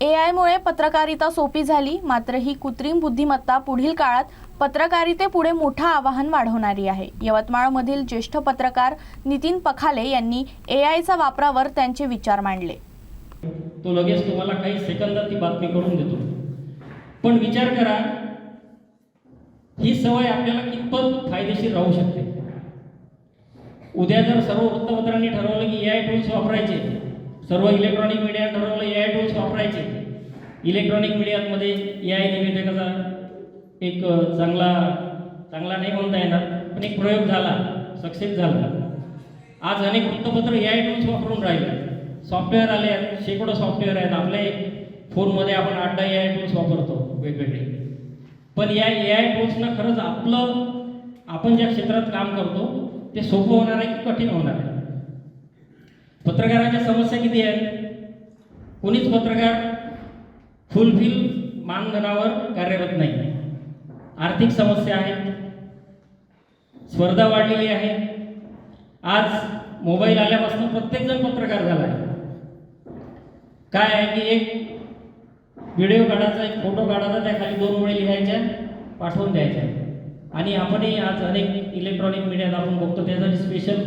एआयमुळे पत्रकारिता सोपी झाली, मात्र ही कृत्रिम बुद्धिमत्ता पुढील काळात पत्रकारितेपुढे मोठं आव्हान वाढवणारी आहे. यवतमाळमधील ज्येष्ठ पत्रकार नितीन पखाले यांनी एआयच्या वापरावर त्यांचे विचार मांडले. तो लगेच तुम्हाला काही सेकंदात ती बातमी करून देतो. पण विचार करा, ही सवय आपल्याला कितपत फायदेशीर राहू शकते. उद्या जर सर्व वृत्तपत्रांनी ठरवलं की एआय टूल्स वापरायचे, सर्व इलेक्ट्रॉनिक मीडिया ठरवलं एआय टूल्स वापरायचे, इलेक्ट्रॉनिक मीडियामध्ये एआय निवेदकाचा एक चांगला नाही म्हणता येणार, पण एक प्रयोग झाला, सक्सेस झाला. आज अनेक वृत्तपत्र एआय टूल्स वापरून राहिले. सॉफ्टवेअर आले आहेत, शेकडो सॉफ्टवेअर आहेत. आपल्या फोनमध्ये आपण 8 एआय टूल्स वापरतो वेगवेगळे. पण या एआय टूल्सनं खरंच आपण ज्या क्षेत्रात काम करतो ते सोपं होणार आहे की कठीण होणार आहे? पत्रकारांच्या समस्या किती आहेत? कोणीच पत्रकार फुलफिल मानधनावर कार्यरत नाही. आर्थिक समस्या आहेत, स्पर्धा वाढलेली आहे. आज मोबाईल आल्यापासून प्रत्येकजण पत्रकार झाला आहे. काय आहे की एक व्हिडिओ काढायचा, एक फोटो काढायचा, त्या खाली 2 ओळी लिहायच्या, पाठवून द्यायच्या. आणि आपणही आज अनेक इलेक्ट्रॉनिक मीडियात आपण बघतो, त्यासाठी स्पेशल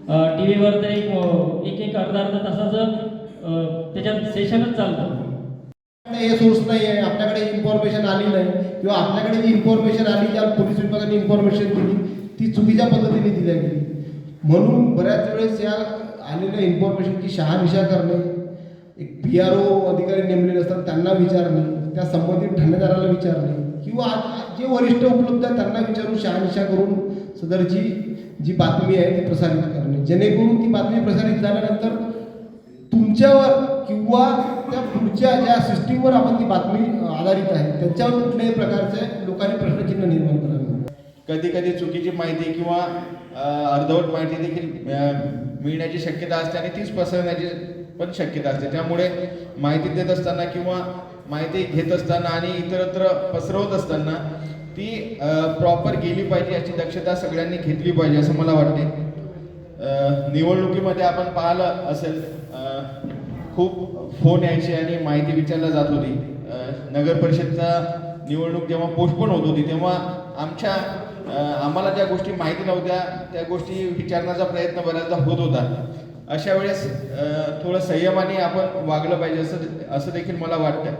टी व्हीवर तर एक अर्धा तासाचं त्याच्यात सेशनच चालतं. हे सोर्स नाही आहे, आपल्याकडे इन्फॉर्मेशन आली नाही, किंवा आपल्याकडे जी इन्फॉर्मेशन आली, ज्या पोलीस विभागाने इन्फॉर्मेशन दिली ती चुकीच्या पद्धतीने दिल्या गेली. म्हणून बऱ्याच वेळेस या आलेल्या इन्फॉर्मेशनची शहानिशा करणे, एक PRO अधिकारी नेमलेले असतात त्यांना विचारणे, त्या संबंधित ठाणेदाराला विचारणे, किंवा जे वरिष्ठ उपलब्ध आहेत त्यांना विचारून शहानिशा करून सदरची जी बातमी आहे ती प्रसारित करणे, जेणेकरून ती बातमी प्रसारित झाल्यानंतर तुमच्यावर किंवा त्या पुढच्या ज्या सिस्टीमवर आपण ती बातमी आधारित आहे त्याच्यावर कुठल्याही प्रकारचे लोकांनी प्रश्नचिन्ह निर्माण करावे. कधी कधी चुकीची माहिती किंवा अर्धवट माहिती देखील मिळण्याची शक्यता असते आणि तीच पसरण्याची पण शक्यता असते. त्यामुळे माहिती देत असताना किंवा माहिती घेत असताना आणि इतरत्र पसरवत असताना ती प्रॉपर गेली पाहिजे याची दक्षता सगळ्यांनी घेतली पाहिजे असं मला वाटते. निवडणुकीमध्ये आपण पाहिलं असेल, खूप फोन यायचे आणि माहिती विचारली जात होती. नगर परिषदचा निवडणूक जेव्हा पोस्टपोन होत होती तेव्हा आम्हाला ज्या गोष्टी माहिती नव्हत्या त्या गोष्टी विचारण्याचा प्रयत्न बऱ्याचदा होत होता. अशा वेळेस थोडं संयमाने आपण वागलं पाहिजे असं देखील मला वाटतं.